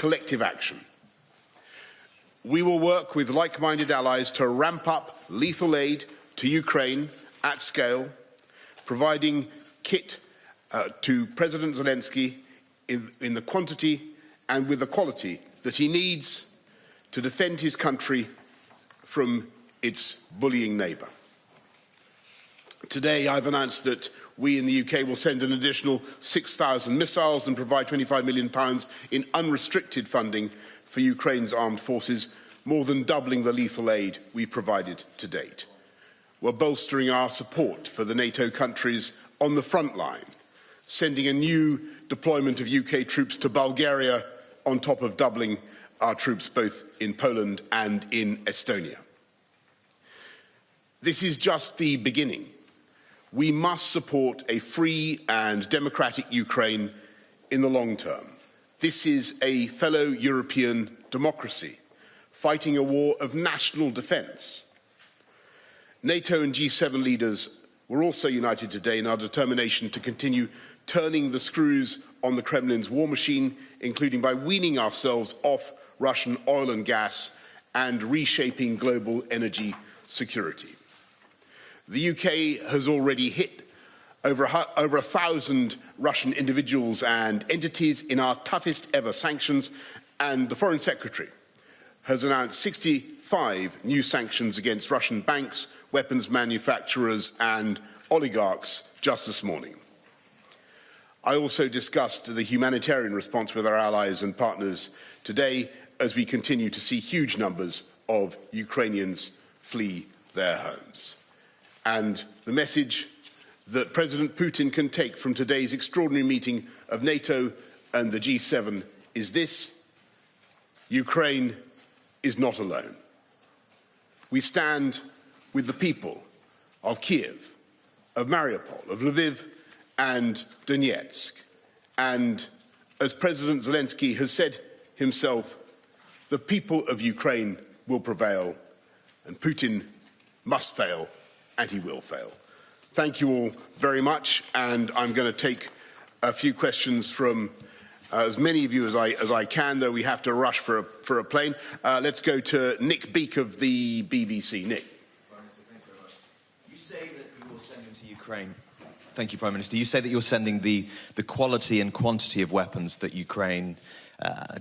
collective action. We will work with like-minded allies to ramp up lethal aid to Ukraine at scale, providing kit to President Zelensky in the quantity and with the quality that he needs to defend his country from its bullying neighbour. Today, I've announced that we in the UK will send an additional 6,000 missiles and provide £25 million in unrestricted funding for Ukraine's armed forces, more than doubling the lethal aid we've provided to date. We're bolstering our support for the NATO countries on the front line, sending a new deployment of UK troops to Bulgaria on top of doubling our troops both in Poland and in Estonia. This is just the beginning. We must support a free and democratic Ukraine in the long term. This is a fellow European democracy fighting a war of national defence. NATO and G7 leaders were also united today in our determination to continue turning the screws on the Kremlin's war machine, including by weaning ourselves off Russian oil and gas and reshaping global energy security. The UK has already hit over 1,000 Russian individuals and entities in our toughest ever sanctions, and the Foreign Secretary has announced 65 new sanctions against Russian banks, weapons manufacturers and oligarchs just this morning. I also discussed the humanitarian response with our allies and partners today as we continue to see huge numbers of Ukrainians flee their homes. And the message that President Putin can take from today's extraordinary meeting of NATO and the G7 is this: Ukraine is not alone. We stand with the people of Kiev, of Mariupol, of Lviv and Donetsk. And as President Zelensky has said himself, the people of Ukraine will prevail, and Putin must fail, and he will fail. Thank you all very much, and I'm going to take a few questions from as many of you as I can, though we have to rush for a plane. Let's go to Nick Beake of the BBC. Nick. Prime Minister, thanks very much. You say that you're sending to Ukraine. Thank you, Prime Minister. You say that you're sending the quality and quantity of weapons that Ukraine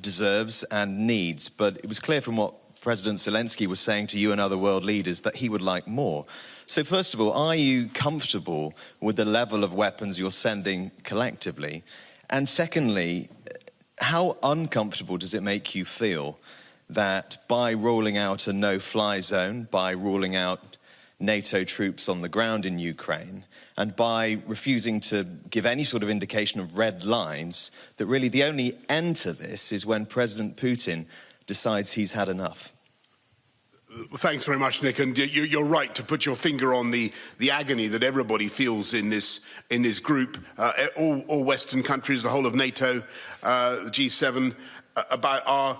deserves and needs, but it was clear from what President Zelensky was saying to you and other world leaders that he would like more. So first of all, are you comfortable with the level of weapons you're sending collectively? And secondly, how uncomfortable does it make you feel that by rolling out a no-fly zone, by ruling out NATO troops on the ground in Ukraine, and by refusing to give any sort of indication of red lines, that really the only end to this is when President Putin decides he's had enough? Thanks very much, Nick. And you're right to put your finger on the agony that everybody feels in this group, all Western countries, the whole of NATO, the G7, about our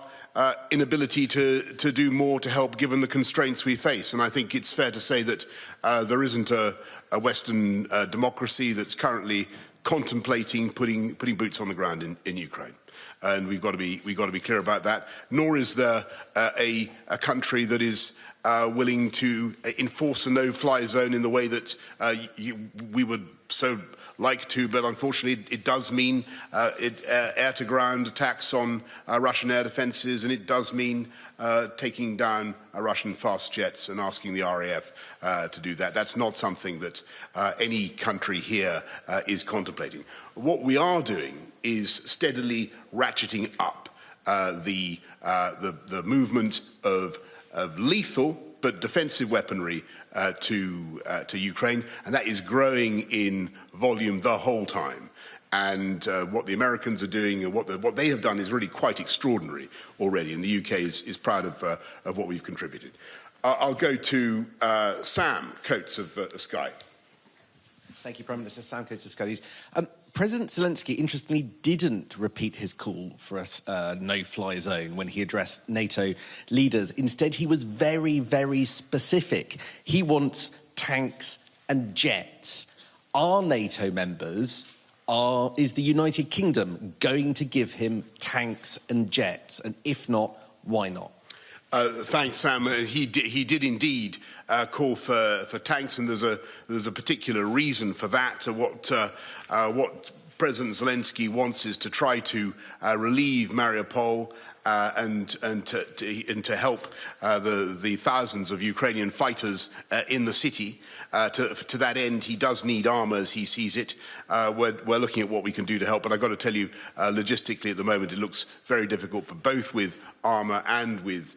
inability to do more to help given the constraints we face. And I think it's fair to say that there isn't a Western democracy that's currently contemplating putting boots on the ground in Ukraine. And we've got to be clear about that. Nor is there a country that is willing to enforce a no-fly zone in the way that we would so like to. But unfortunately, it does mean air-to-ground attacks on Russian air defences, and it does mean taking down Russian fast jets and asking the RAF to do that. That's not something that any country here is contemplating. What we are doing is steadily ratcheting up the movement of lethal but defensive weaponry to Ukraine, and that is growing in volume the whole time. And what the Americans are doing and what they have done is really quite extraordinary already, and the UK is proud of what we've contributed. I'll go to Sam Coates of Sky. Thank you, Prime Minister. Sam Coates of Sky News. President Zelensky, interestingly, didn't repeat his call for a no-fly zone when he addressed NATO leaders. Instead, he was very, very specific. He wants tanks and jets. Our NATO members Is the United Kingdom going to give him tanks and jets? And if not, why not? Thanks, Sam. He did indeed call for tanks, and there's a particular reason for that. What President Zelensky wants is to try to relieve Mariupol and to help the thousands of Ukrainian fighters in the city. To that end, he does need armour as he sees it. We're looking at what we can do to help, but I've got to tell you, logistically at the moment, it looks very difficult, but both with armour and with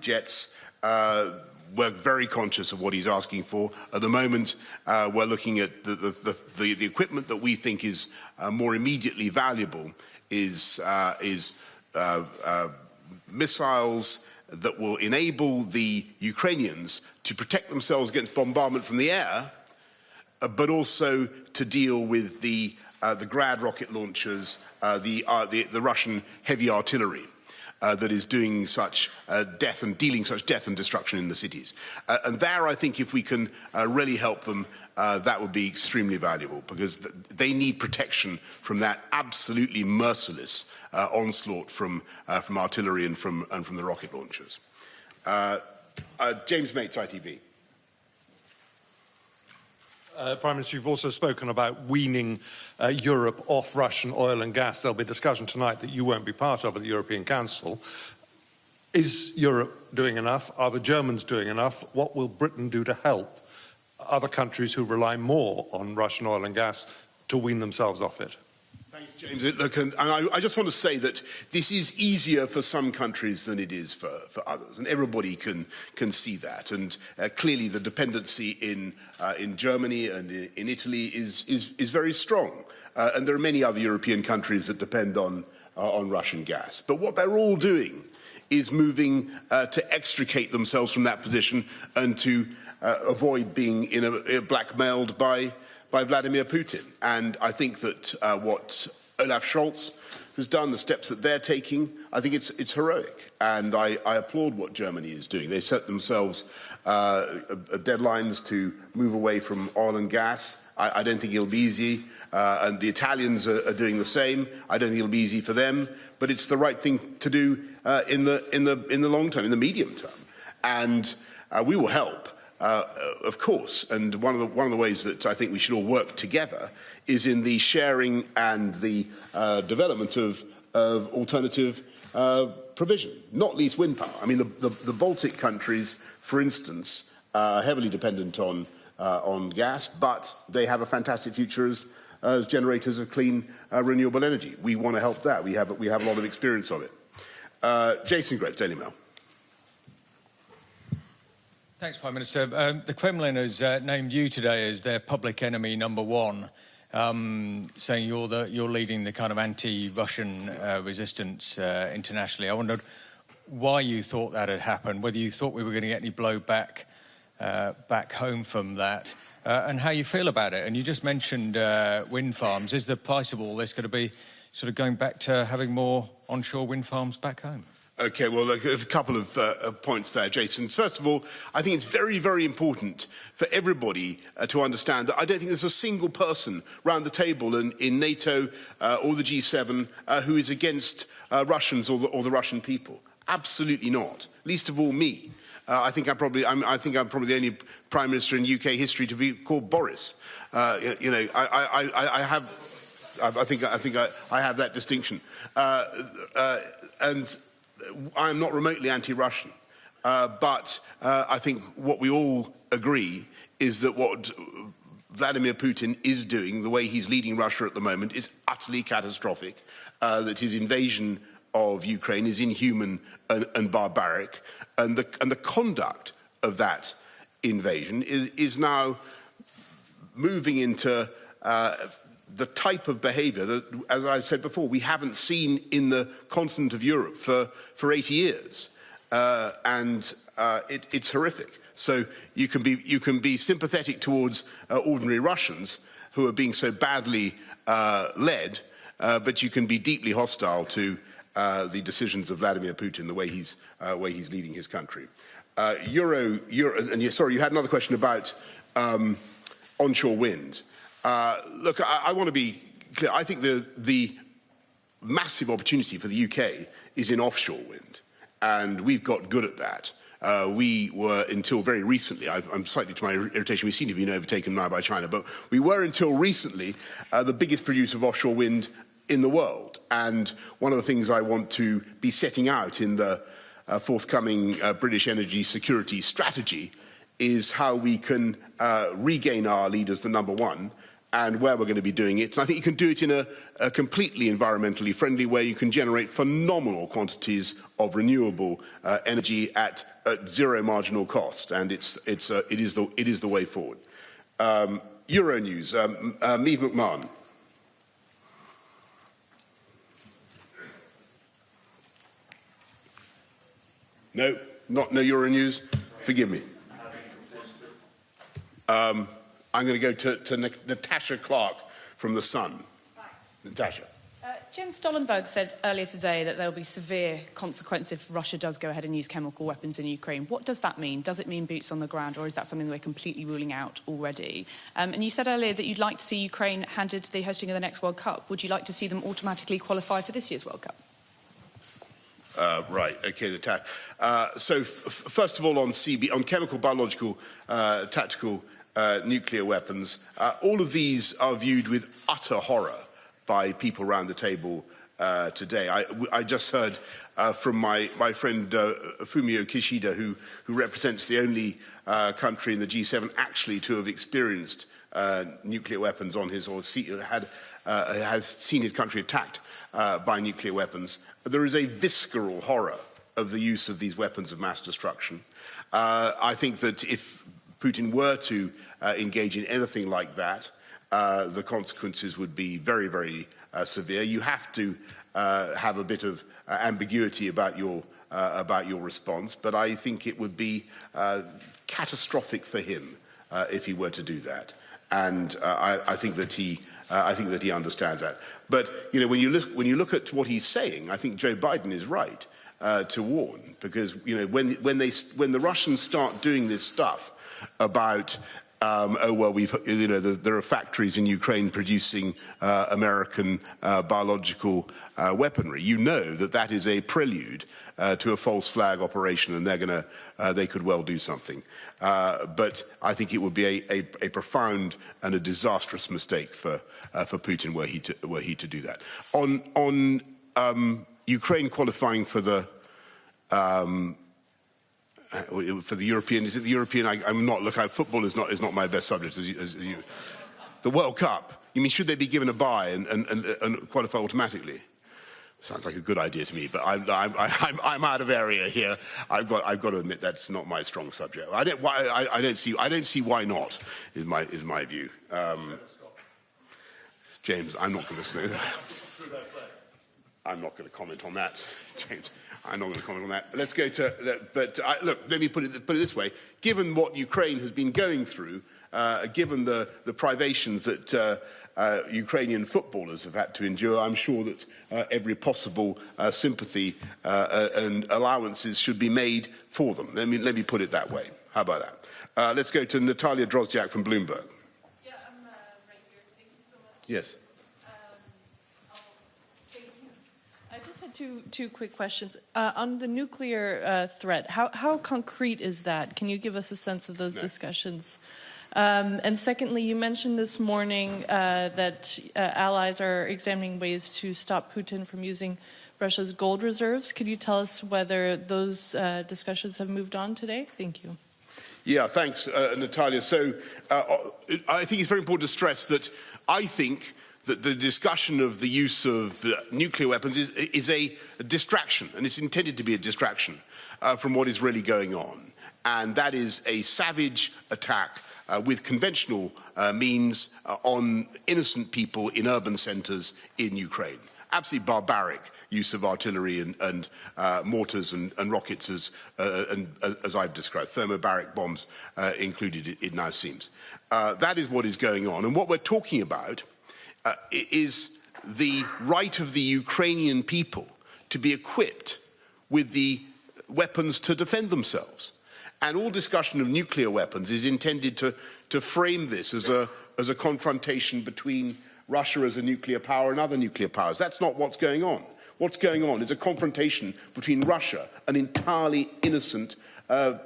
jets. We're very conscious of what he's asking for. At the moment, we're looking at the equipment that we think is more immediately valuable is missiles that will enable the Ukrainians to protect themselves against bombardment from the air, but also to deal with the Grad rocket launchers, the Russian heavy artillery. That is doing such dealing such death and destruction in the cities. And there, I think, if we can really help them, that would be extremely valuable, because they need protection from that absolutely merciless onslaught from artillery and from the rocket launchers. James Mates, ITV. Prime Minister, you've also spoken about weaning Europe off Russian oil and gas. There'll be a discussion tonight that you won't be part of at the European Council. Is Europe doing enough? Are the Germans doing enough? What will Britain do to help other countries who rely more on Russian oil and gas to wean themselves off it? Thanks, James. Look, and I just want to say that this is easier for some countries than it is for others, and everybody can see that. And clearly, the dependency in Germany and in Italy is very strong, and there are many other European countries that depend on Russian gas. But what they're all doing is moving to extricate themselves from that position and to avoid being blackmailed by Vladimir Putin. And I think that what Olaf Scholz has done, the steps that they're taking, I think it's heroic. And I applaud what Germany is doing. They've set themselves deadlines to move away from oil and gas. I don't think it'll be easy. And the Italians are doing the same. I don't think it'll be easy for them. But it's the right thing to do in the long term, in the medium term. And we will help. Of course, and one of the ways that I think we should all work together is in the sharing and the development of alternative provision, not least wind power. I mean, the Baltic countries, for instance, are heavily dependent on gas, but they have a fantastic future as generators of clean renewable energy. We want to help that. We have a lot of experience of it. Jason Graves, Daily Mail. Thanks, Prime Minister. The Kremlin has named you today as their public enemy number one, saying you're leading the kind of anti-Russian resistance internationally. I wondered why you thought that had happened, whether you thought we were going to get any blowback back home from that, and how you feel about it. And you just mentioned wind farms. Is the price of all this going to be sort of going back to having more onshore wind farms back home? Okay, well, look, a couple of points there, Jason. First of all, I think it's very, very important for everybody to understand that I don't think there's a single person round the table in NATO or the G7 who is against Russians or the Russian people. Absolutely not. Least of all me. I think I'm probably the only Prime Minister in UK history to be called Boris. I think I have that distinction, and I'm not remotely anti-Russian, but I think what we all agree is that what Vladimir Putin is doing, the way he's leading Russia at the moment, is utterly catastrophic, that his invasion of Ukraine is inhuman and barbaric, and the conduct of that invasion is now moving into the type of behaviour that, as I said before, we haven't seen in the continent of Europe for 80 years, and it's horrific. So you can be sympathetic towards ordinary Russians who are being so badly led, but you can be deeply hostile to the decisions of Vladimir Putin, the way he's leading his country. And you had another question about onshore wind. Look, I want to be clear. I think the massive opportunity for the UK is in offshore wind, and we've got good at that. We were, until very recently, I'm slightly to my irritation, we seem to be overtaken now by China, but we were until recently the biggest producer of offshore wind in the world. And one of the things I want to be setting out in the forthcoming British energy security strategy is how we can regain our lead as the number one, and where we're going to be doing it. And I think you can do it in a completely environmentally friendly way. You can generate phenomenal quantities of renewable energy at zero marginal cost, and it is the way forward. Euronews, Meave McMahon. No Euronews. Forgive me. I'm going to go to Natasha Clark from The Sun. Natasha. Jens Stoltenberg said earlier today that there will be severe consequences if Russia does go ahead and use chemical weapons in Ukraine. What does that mean? Does it mean boots on the ground, or is that something that we're completely ruling out already? And you said earlier that you'd like to see Ukraine handed the hosting of the next World Cup. Would you like to see them automatically qualify for this year's World Cup? Right, okay, Natasha. So first of all, on chemical, biological, tactical nuclear weapons, all of these are viewed with utter horror by people around the table today. I just heard from my friend Fumio Kishida, who represents the only country in the G7 actually to have experienced nuclear weapons on his, or has seen his country attacked by nuclear weapons. There is a visceral horror of the use of these weapons of mass destruction. I think that if Putin were to engage in anything like that, the consequences would be very, very severe. You have to have a bit of ambiguity about your response, but I think it would be catastrophic for him if he were to do that. And I think that he understands that. But you know, when you look at what he's saying, I think Joe Biden is right to warn, because you know, when the Russians start doing this stuff about oh well, there are factories in Ukraine producing American biological weaponry. You know that is a prelude to a false flag operation, and they could well do something. But I think it would be a profound and a disastrous mistake for Putin were he to do that. On Ukraine qualifying for the European, is it the European? I'm not. Look, football is not my best subject. As you, the World Cup. You mean, should they be given a bye and qualify automatically? Sounds like a good idea to me, but I'm out of area here. I've got to admit that's not my strong subject. I don't see why not. Is my view. James, I'm not going to. I'm not going to comment on that, James. I'm not going to comment on that. Let's go to. But look, let me put it this way: given what Ukraine has been going through, given the privations that Ukrainian footballers have had to endure, I'm sure that every possible sympathy and allowances should be made for them. Let me put it that way. How about that? Let's go to Natalia Drozdiak from Bloomberg. Yeah, I'm right here. Thank you so much. Yes. I just had two quick questions. On the nuclear threat, how concrete is that? Can you give us a sense of those discussions? And secondly, you mentioned this morning that allies are examining ways to stop Putin from using Russia's gold reserves. Could you tell us whether those discussions have moved on today? Thank you. Yeah, thanks, Natalia. So I think it's very important to stress that I think that the discussion of the use of nuclear weapons is a distraction, and it's intended to be a distraction from what is really going on. And that is a savage attack with conventional means on innocent people in urban centres in Ukraine. Absolutely barbaric use of artillery and mortars and rockets, as I've described, thermobaric bombs included, it now seems. That is what is going on. And what we're talking about is the right of the Ukrainian people to be equipped with the weapons to defend themselves. And all discussion of nuclear weapons is intended to frame this as a confrontation between Russia as a nuclear power and other nuclear powers. That's not what's going on. What's going on is a confrontation between Russia and entirely innocent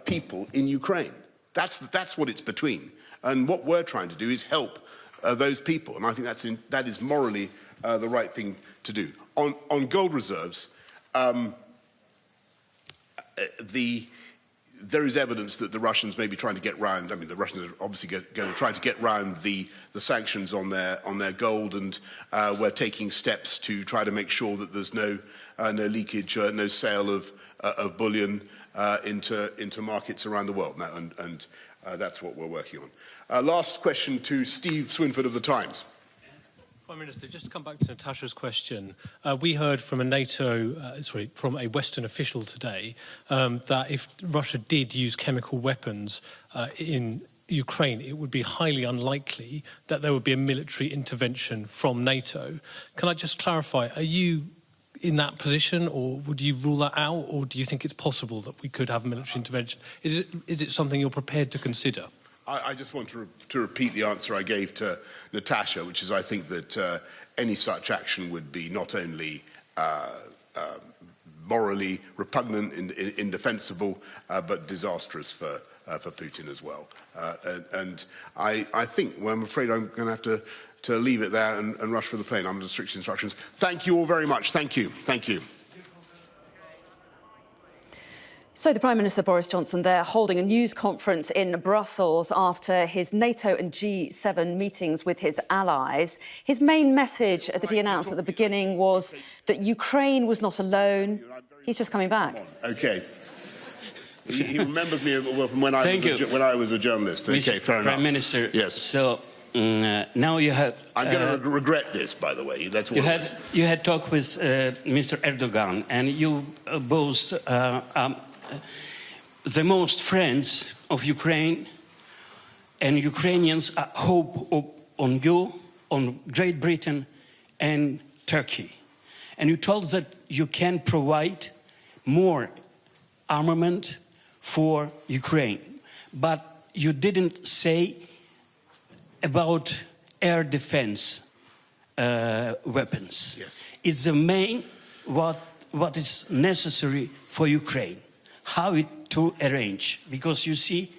people in Ukraine. That's what it's between. And what we're trying to do is help those people. And I think that is morally the right thing to do. On gold reserves, there is evidence that the Russians may be trying to get round. I mean, the Russians are obviously going to try to get round the sanctions on their gold, and we're taking steps to try to make sure that there's no leakage, no sale of bullion into markets around the world. Now, and that's what we're working on. Last question to Steve Swinford of the Times. Prime Minister, just to come back to Natasha's question, we heard from from a Western official today that if Russia did use chemical weapons in Ukraine, it would be highly unlikely that there would be a military intervention from NATO. Can I just clarify, are you in that position, or would you rule that out, or do you think it's possible that we could have military intervention? Is it something you're prepared to consider? I just want to repeat the answer I gave to Natasha, which is I think that any such action would be not only morally repugnant, indefensible, but disastrous for Putin as well. And I think, well, I'm afraid I'm going to have to leave it there and rush for the plane. I'm under strict instructions. Thank you all very much. Thank you. Thank you. So the Prime Minister Boris Johnson there holding a news conference in Brussels after his NATO and G7 meetings with his allies. His main message that he announced at the beginning was that Ukraine was not alone. He's just coming back. Okay. He remembers me from when I was a journalist. Okay, fair enough. Prime Minister. Yes. So now you have. I'm going to regret this, by the way. That's what you had talked with Mr. Erdogan, and you both the most friends of Ukraine, and Ukrainians hope on you, on Great Britain and Turkey. And you told that you can provide more armament for Ukraine. But you didn't say about air defense weapons. Yes. It's the main what is necessary for Ukraine. How it to arrange, because you see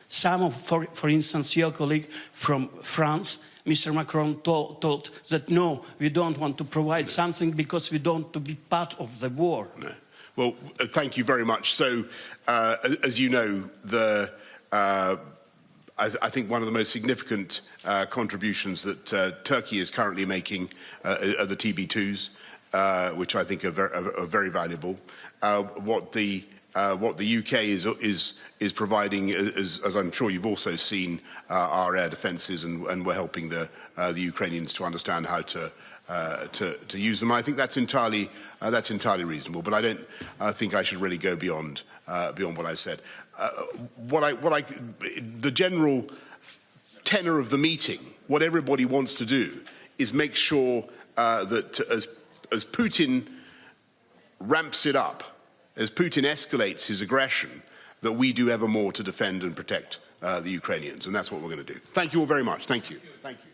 some of, for instance, your colleague from France, Mr. Macron told that no, we don't want to provide something because we don't want to be part of the war. No. Well, thank you very much. So, as you know, I think one of the most significant contributions that Turkey is currently making are the TB2s, which I think are very valuable. What the UK is providing, as I'm sure you've also seen, our air defences, and we're helping the Ukrainians to understand how to use them. I think that's entirely reasonable, but I don't think I should really go beyond what I said. The general tenor of the meeting, what everybody wants to do, is make sure that as Putin ramps it up, as Putin escalates his aggression, that we do ever more to defend and protect the Ukrainians. And that's what we're going to do. Thank you all very much. Thank you. Thank you.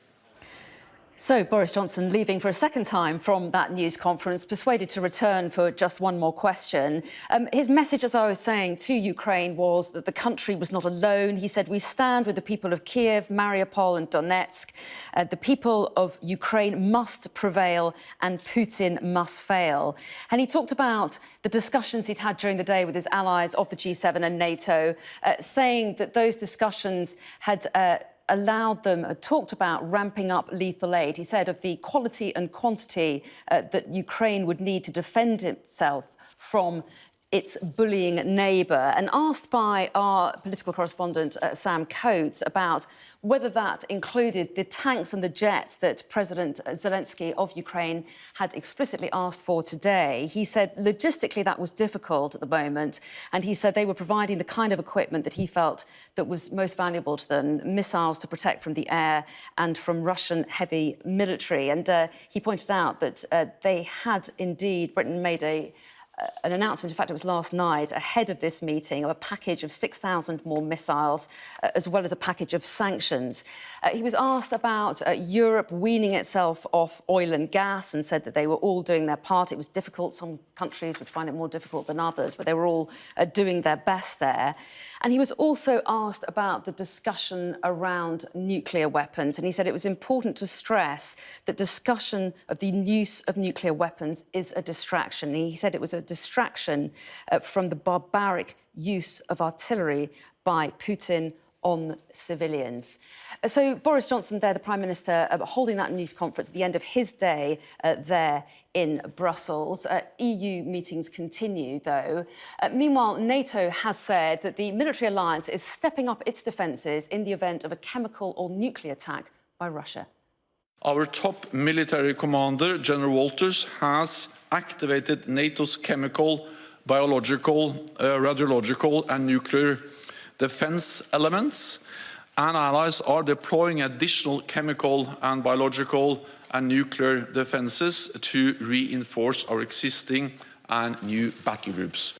So Boris Johnson leaving for a second time from that news conference, persuaded to return for just one more question. His message, as I was saying, to Ukraine was that the country was not alone. He said, we stand with the people of Kiev, Mariupol and Donetsk. The people of Ukraine must prevail and Putin must fail. And he talked about the discussions he'd had during the day with his allies of the G7 and NATO, saying that those discussions had allowed them, talked about ramping up lethal aid. He said of the quality and quantity that Ukraine would need to defend itself from its bullying neighbour. And asked by our political correspondent, Sam Coates, about whether that included the tanks and the jets that President Zelensky of Ukraine had explicitly asked for today, he said logistically that was difficult at the moment. And he said they were providing the kind of equipment that he felt that was most valuable to them, missiles to protect from the air and from Russian heavy military. And he pointed out that they had indeed, Britain made an announcement, in fact, it was last night, ahead of this meeting, of a package of 6,000 more missiles, as well as a package of sanctions. He was asked about Europe weaning itself off oil and gas and said that they were all doing their part. It was difficult. Some countries would find it more difficult than others, but they were all doing their best there. And he was also asked about the discussion around nuclear weapons, and he said it was important to stress that discussion of the use of nuclear weapons is a distraction. He said it was a distraction from the barbaric use of artillery by Putin on civilians. So Boris Johnson there, the Prime Minister, holding that news conference at the end of his day there in Brussels. EU meetings continue, though. Meanwhile, NATO has said that the military alliance is stepping up its defences in the event of a chemical or nuclear attack by Russia. Our top military commander, General Walters, has activated NATO's chemical, biological, radiological and nuclear defense elements, and allies are deploying additional chemical and biological and nuclear defenses to reinforce our existing and new battle groups.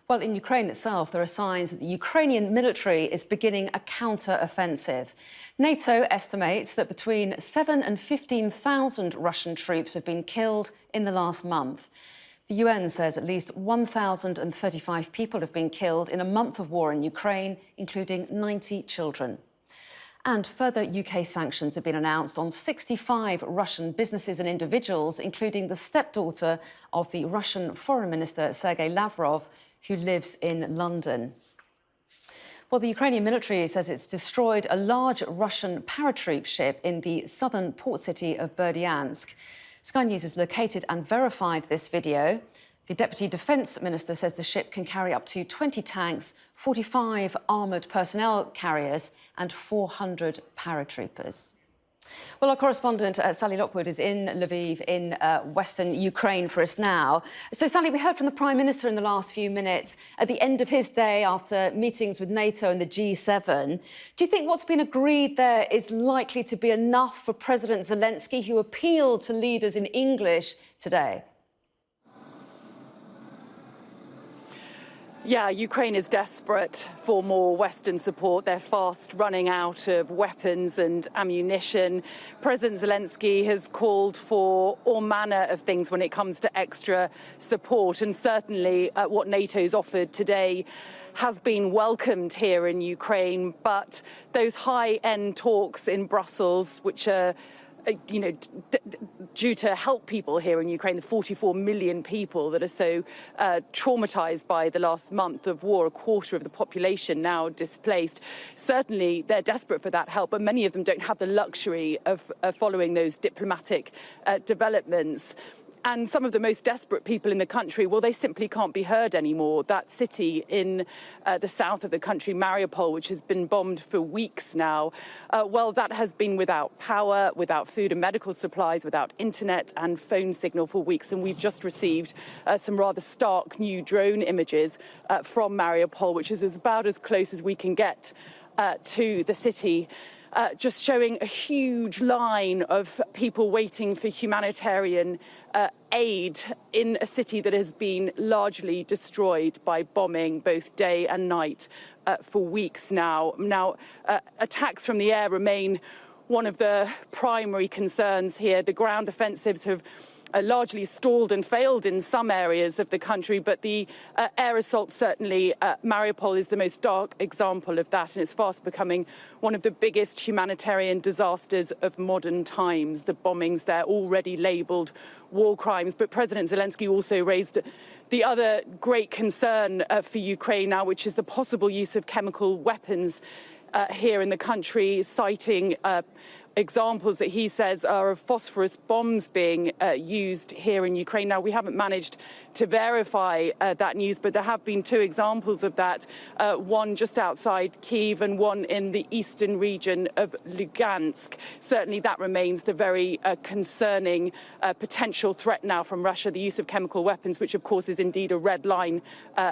Well, in Ukraine itself, there are signs that the Ukrainian military is beginning a counter-offensive. NATO estimates that between 7,000 and 15,000 Russian troops have been killed in the last month. The UN says at least 1,035 people have been killed in a month of war in Ukraine, including 90 children. And further UK sanctions have been announced on 65 Russian businesses and individuals, including the stepdaughter of the Russian Foreign Minister, Sergei Lavrov, who lives in London. Well, the Ukrainian military says it's destroyed a large Russian paratroop ship in the southern port city of Berdyansk. Sky News has located and verified this video. The Deputy Defence Minister says the ship can carry up to 20 tanks, 45 armoured personnel carriers and 400 paratroopers. Well, our correspondent, Sally Lockwood, is in Lviv in western Ukraine for us now. So, Sally, we heard from the Prime Minister in the last few minutes at the end of his day after meetings with NATO and the G7. Do you think what's been agreed there is likely to be enough for President Zelensky, who appealed to leaders in English today? Yeah, Ukraine is desperate for more Western support. They're fast running out of weapons and ammunition. President Zelensky has called for all manner of things when it comes to extra support, and certainly what NATO's offered today has been welcomed here in Ukraine. But those high-end talks in Brussels, which are due to help people here in Ukraine, the 44 million people that are so traumatized by the last month of war, a quarter of the population now displaced. Certainly, they're desperate for that help, but many of them don't have the luxury of following those diplomatic developments. And some of the most desperate people in the country, well, they simply can't be heard anymore. That city in the south of the country, Mariupol, which has been bombed for weeks now, well, that has been without power, without food and medical supplies, without internet and phone signal for weeks. And we've just received some rather stark new drone images from Mariupol, which is about as close as we can get to the city. Just showing a huge line of people waiting for humanitarian aid in a city that has been largely destroyed by bombing both day and night for weeks now. Now, attacks from the air remain one of the primary concerns here. The ground offensives have largely stalled and failed in some areas of the country, but the air assault, certainly, Mariupol is the most stark example of that, and it's fast becoming one of the biggest humanitarian disasters of modern times. The bombings there already labelled war crimes, but President Zelensky also raised the other great concern for Ukraine now, which is the possible use of chemical weapons here in the country, citing examples that he says are of phosphorus bombs being used here in Ukraine. Now, we haven't managed to verify that news, but there have been two examples of that, one just outside Kyiv and one in the eastern region of Lugansk. Certainly that remains the very concerning potential threat now from Russia, the use of chemical weapons, which of course is indeed a red line.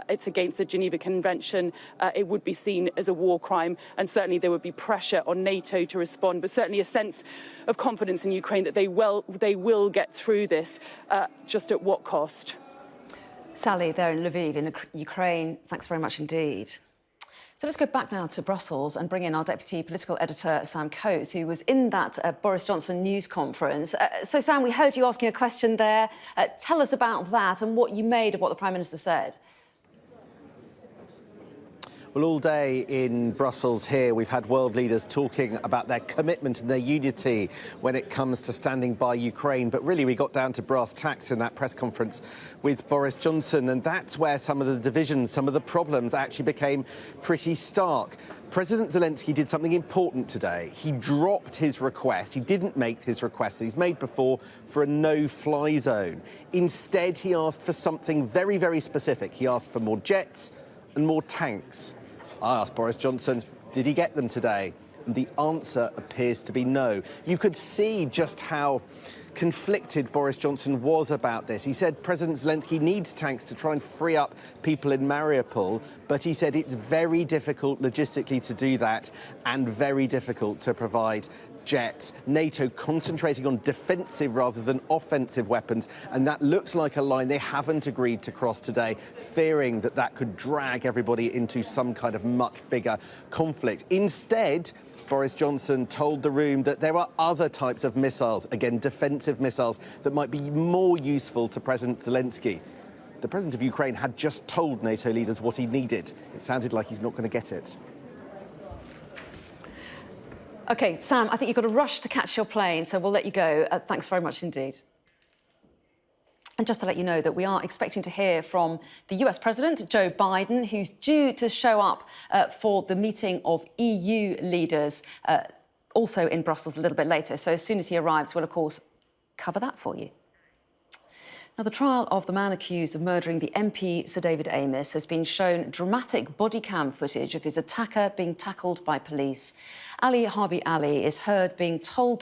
It's against the Geneva Convention. It would be seen as a war crime, and certainly there would be pressure on NATO to respond, but certainly a sense of confidence in Ukraine that they will get through this, just at what cost? Sally, there in Lviv, in Ukraine, thanks very much indeed. So let's go back now to Brussels and bring in our Deputy Political Editor, Sam Coates, who was in that Boris Johnson news conference. So, Sam, we heard you asking a question there. Tell us about that and what you made of what the Prime Minister said. Well, all day in Brussels here, we've had world leaders talking about their commitment and their unity when it comes to standing by Ukraine. But really, we got down to brass tacks in that press conference with Boris Johnson. And that's where some of the divisions, some of the problems actually became pretty stark. President Zelensky did something important today. He dropped his request. He didn't make his request that he's made before for a no-fly zone. Instead, he asked for something very, very specific. He asked for more jets and more tanks. I asked Boris Johnson, did he get them today? And the answer appears to be no. You could see just how conflicted Boris Johnson was about this. He said President Zelensky needs tanks to try and free up people in Mariupol, but he said it's very difficult logistically to do that and very difficult to provide jets. NATO concentrating on defensive rather than offensive weapons, and that looks like a line they haven't agreed to cross today, fearing that that could drag everybody into some kind of much bigger conflict. Instead, Boris Johnson told the room that there are other types of missiles, again defensive missiles, that might be more useful to President Zelensky. The President of Ukraine had just told NATO leaders what he needed. It sounded like he's not going to get it. OK, Sam, I think you've got to rush to catch your plane, so we'll let you go. Thanks very much indeed. And just to let you know that we are expecting to hear from the US President, Joe Biden, who's due to show up for the meeting of EU leaders, also in Brussels a little bit later. So as soon as he arrives, we'll, of course, cover that for you. Now, the trial of the man accused of murdering the MP Sir David Amess has been shown dramatic body cam footage of his attacker being tackled by police. Ali Harbi Ali is heard being told to